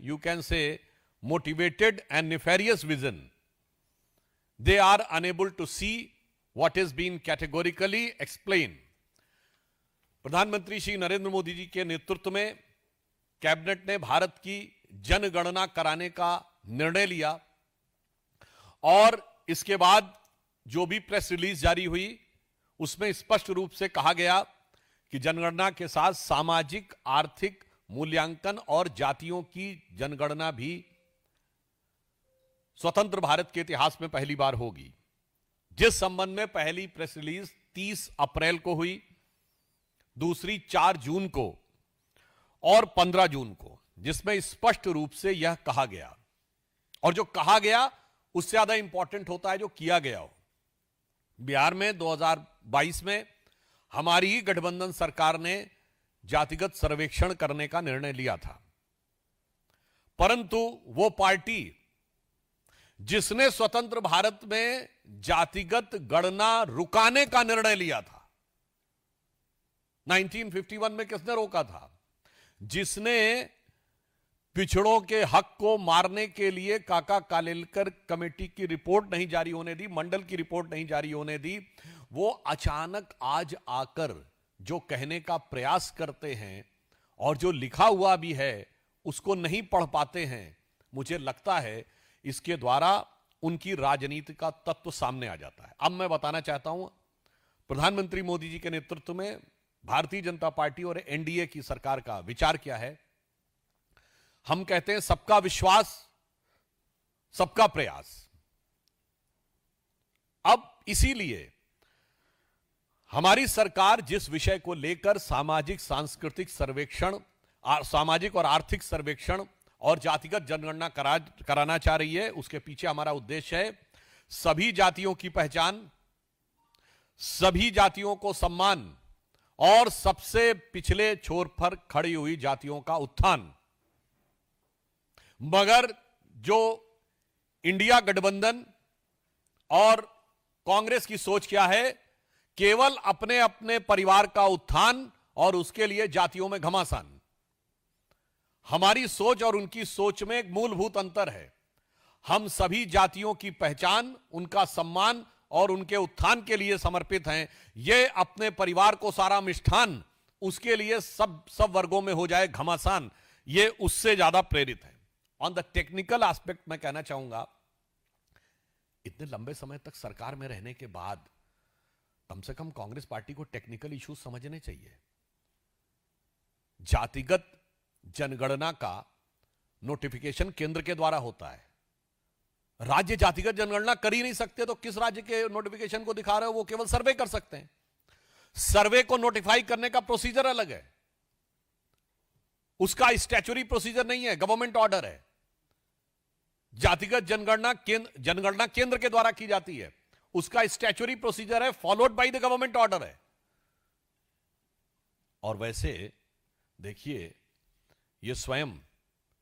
you can say, motivated and nefarious vision, they are unable to see what is being categorically explained. प्रधानमंत्री श्री नरेंद्र मोदी जी के नेतृत्व में cabinet ने भारत की जनगणना कराने का निर्णय लिया और इसके बाद जो भी प्रेस रिलीज जारी हुई उसमें स्पष्ट रूप से कहा गया कि जनगणना के साथ सामाजिक आर्थिक मूल्यांकन और जातियों की जनगणना भी स्वतंत्र भारत के इतिहास में पहली बार होगी, जिस संबंध में पहली प्रेस रिलीज 30 अप्रैल को हुई, दूसरी 4 जून को और 15 जून को, जिसमें स्पष्ट रूप से यह कहा गया। और जो कहा गया उससे ज्यादा इंपॉर्टेंट होता है जो किया गया हो। बिहार में 2022 में हमारी ही गठबंधन सरकार ने जातिगत सर्वेक्षण करने का निर्णय लिया था, परंतु वो पार्टी जिसने स्वतंत्र भारत में जातिगत गणना रुकाने का निर्णय लिया था, 1951 में किसने रोका था? जिसने पिछड़ों के हक को मारने के लिए काका कालेलकर कमेटी की रिपोर्ट नहीं जारी होने दी, मंडल की रिपोर्ट नहीं जारी होने दी, वो अचानक आज आकर जो कहने का प्रयास करते हैं और जो लिखा हुआ भी है उसको नहीं पढ़ पाते हैं। मुझे लगता है इसके द्वारा उनकी राजनीति का तत्व सामने आ जाता है। अब मैं बताना चाहता हूं, प्रधानमंत्री मोदी जी के नेतृत्व में भारतीय जनता पार्टी और एनडीए की सरकार का विचार क्या है। हम कहते हैं सबका विश्वास, सबका प्रयास। अब इसीलिए हमारी सरकार जिस विषय को लेकर सामाजिक सांस्कृतिक सर्वेक्षण, सामाजिक और आर्थिक सर्वेक्षण और जातिगत जनगणना कराना चाह रही है, उसके पीछे हमारा उद्देश्य है सभी जातियों की पहचान, सभी जातियों को सम्मान और सबसे पिछले छोर पर खड़ी हुई जातियों का उत्थान। मगर जो इंडिया गठबंधन और कांग्रेस की सोच क्या है? केवल अपने अपने परिवार का उत्थान और उसके लिए जातियों में घमासान। हमारी सोच और उनकी सोच में एक मूलभूत अंतर है। हम सभी जातियों की पहचान, उनका सम्मान और उनके उत्थान के लिए समर्पित हैं। ये अपने परिवार को सारा मिष्ठान, उसके लिए सब वर्गों में हो जाए घमासान, ये उससे ज्यादा प्रेरित है। ऑन द टेक्निकल एस्पेक्ट मैं कहना चाहूंगा, इतने लंबे समय तक सरकार में रहने के बाद कम से कम कांग्रेस पार्टी को टेक्निकल इश्यूज समझने चाहिए। जातिगत जनगणना का नोटिफिकेशन केंद्र के द्वारा होता है। राज्य जातिगत जनगणना कर ही नहीं सकते तो किस राज्य के नोटिफिकेशन को दिखा रहे हो? वो केवल सर्वे कर सकते हैं। सर्वे को नोटिफाई करने का प्रोसीजर अलग है, उसका स्टैच्यूटरी प्रोसीजर नहीं है, गवर्नमेंट ऑर्डर है। जातिगत जनगणना केंद्र के द्वारा की जाती है, उसका स्टैच्यूटरी प्रोसीजर है, followed by the government order है। और वैसे देखिए, ये स्वयं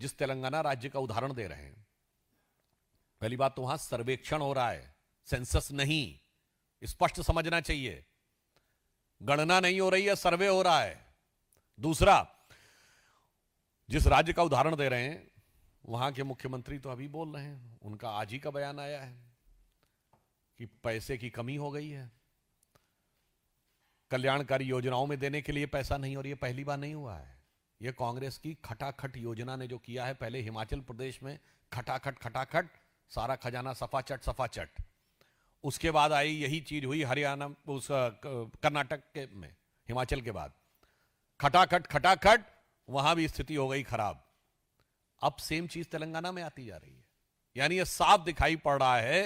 जिस तेलंगाना राज्य का उदाहरण दे रहे हैं, पहली बात तो वहां सर्वेक्षण हो रहा है, सेंसस नहीं, स्पष्ट समझना चाहिए। गणना नहीं हो रही है, सर्वे हो रहा है। दूसरा, जिस राज्य का उदाहरण दे रहे हैं वहां के मुख्यमंत्री तो अभी बोल रहे हैं, उनका आज ही का बयान आया है कि पैसे की कमी हो गई है, कल्याणकारी योजनाओं में देने के लिए पैसा नहीं, और ये पहली बार नहीं हुआ है। ये कांग्रेस की खटाखट योजना ने जो किया है, पहले हिमाचल प्रदेश में खटाखट सारा खजाना सफाचट, उसके बाद आई यही चीज हुई हरियाणा, उस कर्नाटक के में, हिमाचल के बाद खटाखट वहां भी स्थिति हो गई खराब। अब सेम चीज तेलंगाना में आती जा रही है। यानी यह साफ दिखाई पड़ रहा है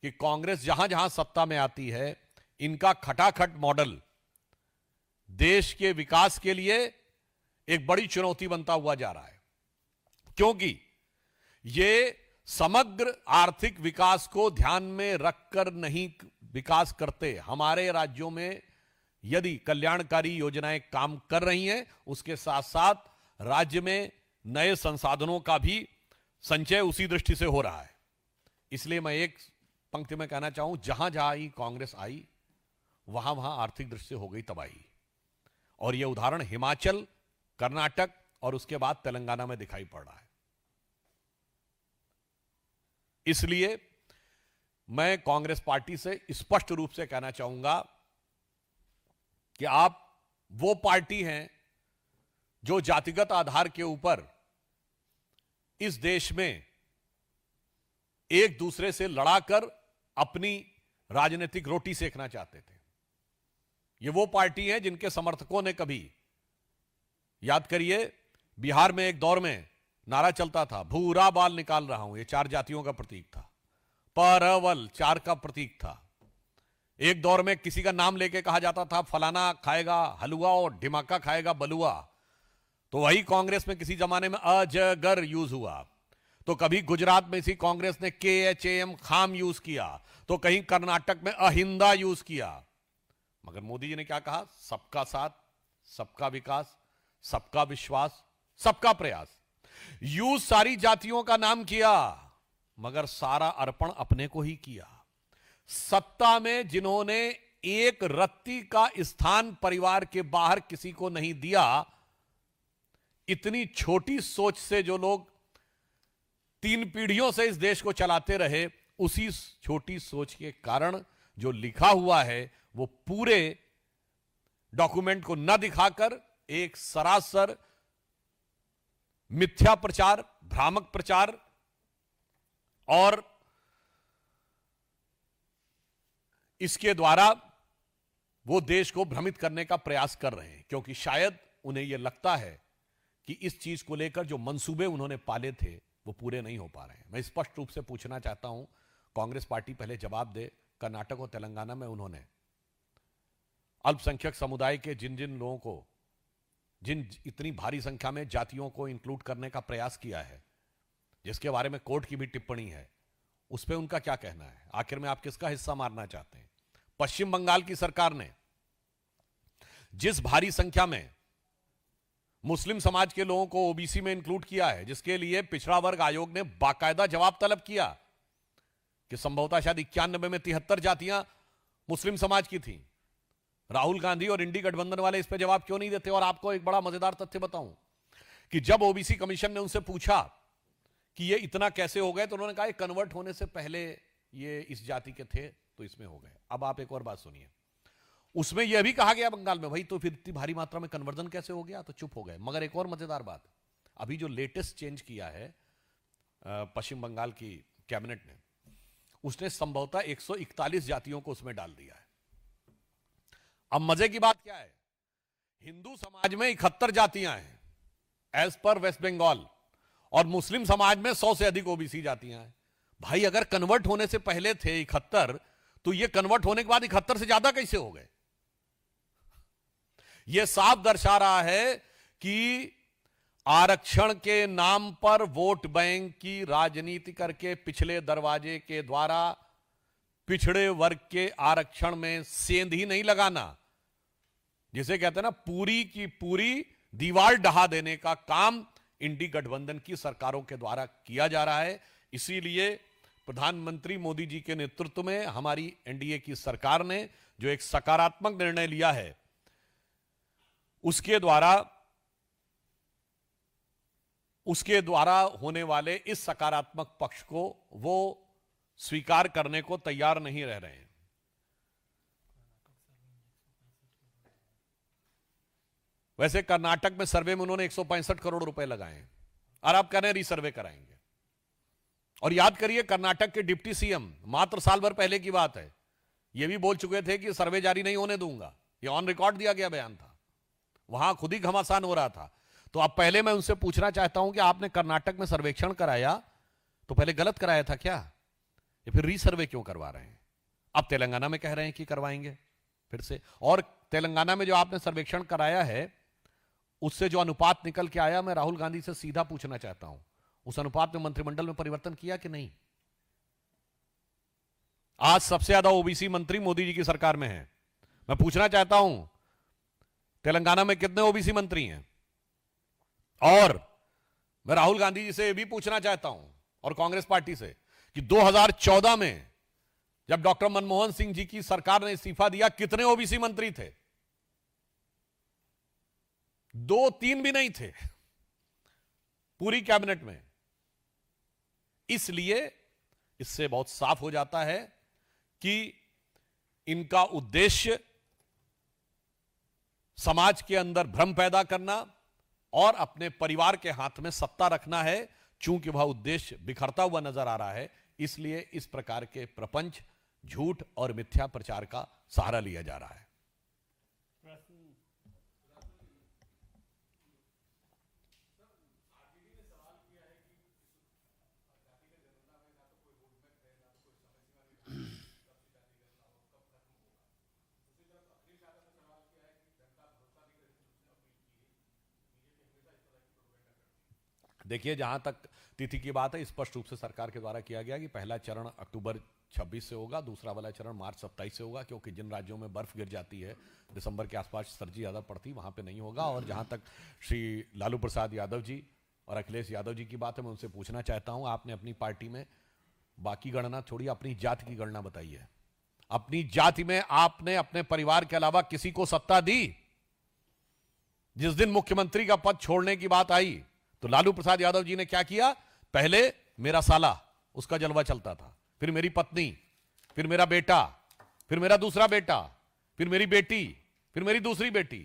कि कांग्रेस जहां जहां सत्ता में आती है, इनका खटाखट मॉडल देश के विकास के लिए एक बड़ी चुनौती बनता हुआ जा रहा है, क्योंकि ये समग्र आर्थिक विकास को ध्यान में रखकर नहीं विकास करते। हमारे राज्यों में यदि कल्याणकारी योजनाएं काम कर रही हैं, उसके साथ साथ राज्य में नए संसाधनों का भी संचय उसी दृष्टि से हो रहा है। इसलिए मैं एक पंक्ति में कहना चाहूं, जहां जहां ही कांग्रेस आई वहां वहां आर्थिक दृष्टि से हो गई तबाही। और यह उदाहरण हिमाचल, कर्नाटक और उसके बाद तेलंगाना में दिखाई पड़ रहा है। इसलिए मैं कांग्रेस पार्टी से स्पष्ट रूप से कहना चाहूंगा कि आप वो पार्टी हैं जो जातिगत आधार के ऊपर इस देश में एक दूसरे से लड़ाकर अपनी राजनीतिक रोटी सेकना चाहते थे। ये वो पार्टी है जिनके समर्थकों ने कभी, याद करिए, बिहार में एक दौर में नारा चलता था, भूरा बाल निकाल रहा हूं, ये 4 जातियों का प्रतीक था। परवल 4 का प्रतीक था। एक दौर में किसी का नाम लेके कहा जाता था, फलाना खाएगा हलवा और ढिमाका खाएगा बलुआ। तो वही कांग्रेस में किसी जमाने में अजगर यूज हुआ। तो कभी गुजरात में इसी कांग्रेस ने KHAM खाम यूज किया, तो कहीं कर्नाटक में अहिंदा यूज किया। मगर मोदी जी ने क्या कहा? सबका साथ, सबका विकास, सबका विश्वास, सबका प्रयास। यूज सारी जातियों का नाम किया, मगर सारा अर्पण अपने को ही किया। सत्ता में जिन्होंने एक रत्ती का स्थान परिवार के बाहर किसी को नहीं दिया, इतनी छोटी सोच से जो लोग 3 पीढ़ियों से इस देश को चलाते रहे, उसी छोटी सोच के कारण जो लिखा हुआ है वो पूरे डॉक्यूमेंट को न दिखाकर एक सरासर मिथ्या प्रचार, भ्रामक प्रचार और इसके द्वारा वो देश को भ्रमित करने का प्रयास कर रहे हैं, क्योंकि शायद उन्हें यह लगता है कि इस चीज को लेकर जो मंसूबे उन्होंने पाले थे वो पूरे नहीं हो पा रहे हैं। मैं स्पष्ट रूप से पूछना चाहता हूं, कांग्रेस पार्टी पहले जवाब दे। कर्नाटक और तेलंगाना में उन्होंने अल्पसंख्यक समुदाय के जिन जिन लोगों को, जिन इतनी भारी संख्या में जातियों को इंक्लूड करने का प्रयास किया है, जिसके बारे में कोर्ट की भी टिप्पणी है, उस पर उनका क्या कहना है? आखिर में आप किसका हिस्सा मारना चाहते हैं? पश्चिम बंगाल की सरकार ने जिस भारी संख्या में मुस्लिम समाज के लोगों को ओबीसी में इंक्लूड किया है, जिसके लिए पिछड़ा वर्ग आयोग ने बाकायदा जवाब तलब किया कि संभवतः शायद 91 में 73 जातियां मुस्लिम समाज की थी। राहुल गांधी और इंडी गठबंधन वाले इस पर जवाब क्यों नहीं देते? और आपको एक बड़ा मजेदार तथ्य बताऊं कि जब ओबीसी कमीशन ने उनसे पूछा कि ये इतना कैसे हो गए, तो उन्होंने कहा कन्वर्ट होने से पहले ये इस जाति के थे तो इसमें हो गए। अब आप एक और बात सुनिए, उसमें यह भी कहा गया बंगाल में, भाई तो फिर इतनी भारी मात्रा में कन्वर्जन कैसे हो गया? तो चुप हो गए। मगर एक और मजेदार बात, अभी जो लेटेस्ट चेंज किया है पश्चिम बंगाल की कैबिनेट ने, उसने संभवतः 141 जातियों को उसमें डाल दिया है। अब मजे की बात क्या है, हिंदू समाज में 71 जातियां हैं एज पर वेस्ट बंगाल, और मुस्लिम समाज में 100 से अधिक ओबीसी जातियां हैं। भाई अगर कन्वर्ट होने से पहले थे 71, तो ये कन्वर्ट होने के बाद 71 से ज्यादा कैसे हो गए? यह साफ दर्शा रहा है कि आरक्षण के नाम पर वोट बैंक की राजनीति करके पिछले दरवाजे के द्वारा पिछड़े वर्ग के आरक्षण में सेंध ही नहीं लगाना, जिसे कहते हैं ना पूरी की पूरी दीवार ढहा देने का काम इंडी गठबंधन की सरकारों के द्वारा किया जा रहा है। इसीलिए प्रधानमंत्री मोदी जी के नेतृत्व में हमारी एनडीए की सरकार ने जो एक सकारात्मक निर्णय लिया है, उसके द्वारा होने वाले इस सकारात्मक पक्ष को वो स्वीकार करने को तैयार नहीं रह रहे हैं। वैसे कर्नाटक में सर्वे में उन्होंने 165 करोड़ रुपए लगाए हैं और आप कह रहे हैं रीसर्वे कराएंगे। और याद करिए, कर्नाटक के डिप्टी सीएम मात्र साल भर पहले की बात है, यह भी बोल चुके थे कि सर्वे जारी नहीं होने दूंगा। यह ऑन रिकॉर्ड दिया गया बयान था, वहां खुद ही घमासान हो रहा था। तो अब पहले मैं उनसे पूछना चाहता हूं कि आपने कर्नाटक में सर्वेक्षण कराया तो पहले गलत कराया था क्या, या फिर रीसर्वे क्यों करवा रहे हैं? अब तेलंगाना में कह रहे हैं कि करवाएंगे फिर से। और तेलंगाना में जो आपने सर्वेक्षण कराया है उससे जो अनुपात निकल के आया, मैं राहुल गांधी से सीधा पूछना चाहता हूं, उस अनुपात में मंत्रिमंडल में परिवर्तन किया कि नहीं? आज सबसे ज्यादा ओबीसी मंत्री मोदी जी की सरकार में है। मैं पूछना चाहता हूं तेलंगाना में कितने ओबीसी मंत्री हैं? और मैं राहुल गांधी जी से यह भी पूछना चाहता हूं और कांग्रेस पार्टी से कि 2014 में जब डॉक्टर मनमोहन सिंह जी की सरकार ने इस्तीफा दिया, कितने ओबीसी मंत्री थे? 2-3 भी नहीं थे पूरी कैबिनेट में। इसलिए इससे बहुत साफ हो जाता है कि इनका उद्देश्य समाज के अंदर भ्रम पैदा करना और अपने परिवार के हाथ में सत्ता रखना है। चूंकि वह उद्देश्य बिखरता हुआ नजर आ रहा है, इसलिए इस प्रकार के प्रपंच, झूठ और मिथ्या प्रचार का सहारा लिया जा रहा है। देखिए, जहां तक तिथि की बात है, स्पष्ट रूप से सरकार के द्वारा किया गया कि पहला चरण अक्टूबर 26 से होगा, दूसरा वाला चरण मार्च 27 से होगा, क्योंकि जिन राज्यों में बर्फ गिर जाती है दिसंबर के आसपास सर्दी ज़्यादा पड़ती, वहां पे नहीं होगा। और जहां तक श्री लालू प्रसाद यादव जी और अखिलेश यादव जी की बात है, मैं उनसे पूछना चाहता हूं, आपने अपनी पार्टी में बाकी गणना छोड़ी, अपनी जाति की गणना बताइए। अपनी जाति में आपने अपने परिवार के अलावा किसी को सत्ता दी? जिस दिन मुख्यमंत्री का पद छोड़ने की बात आई तो लालू प्रसाद यादव जी ने क्या किया? पहले मेरा साला, उसका जलवा चलता था, फिर मेरी पत्नी, फिर मेरा बेटा, फिर मेरा दूसरा बेटा, फिर मेरी बेटी, फिर मेरी दूसरी बेटी,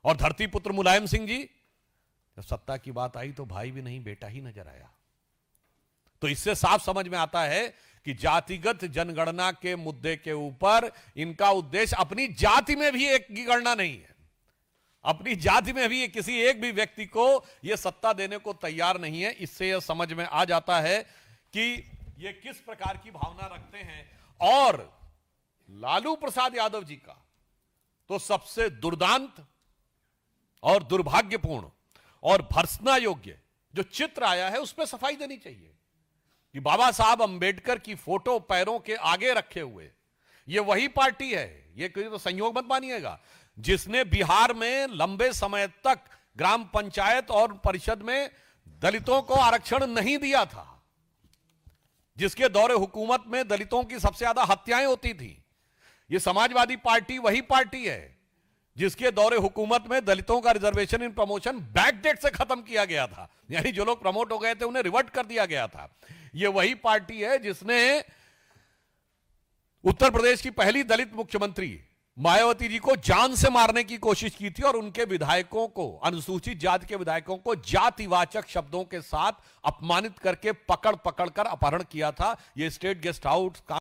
और धरती पुत्र मुलायम सिंह जी, जब सत्ता की बात आई तो भाई भी नहीं, बेटा ही नजर आया। तो इससे साफ समझ में आता है कि जातिगत जनगणना के मुद्दे के ऊपर इनका उद्देश्य अपनी जाति में भी एक की गणना नहीं है, अपनी जाति में भी किसी एक भी व्यक्ति को यह सत्ता देने को तैयार नहीं है। इससे यह समझ में आ जाता है कि ये किस प्रकार की भावना रखते हैं। और लालू प्रसाद यादव जी का तो सबसे दुर्दांत और दुर्भाग्यपूर्ण और भर्त्सना योग्य जो चित्र आया है, उस पर सफाई देनी चाहिए कि बाबा साहब अंबेडकर की फोटो पैरों के आगे रखे हुए ये वही पार्टी है, ये कोई तो संयोग मत मानिएगा, जिसने बिहार में लंबे समय तक ग्राम पंचायत और परिषद में दलितों को आरक्षण नहीं दिया था, जिसके दौरे हुकूमत में दलितों की सबसे ज्यादा हत्याएं होती थी। यह समाजवादी पार्टी वही पार्टी है जिसके दौरे हुकूमत में दलितों का रिजर्वेशन इन प्रमोशन बैकडेट से खत्म किया गया था, यानी जो लोग प्रमोट हो गए थे उन्हें रिवर्ट कर दिया गया था। यह वही पार्टी है जिसने उत्तर प्रदेश की पहली दलित मुख्यमंत्री मायावती जी को जान से मारने की कोशिश की थी और उनके विधायकों को, अनुसूचित जाति के विधायकों को जातिवाचक शब्दों के साथ अपमानित करके पकड़ कर अपहरण किया था। यह स्टेट गेस्ट हाउस का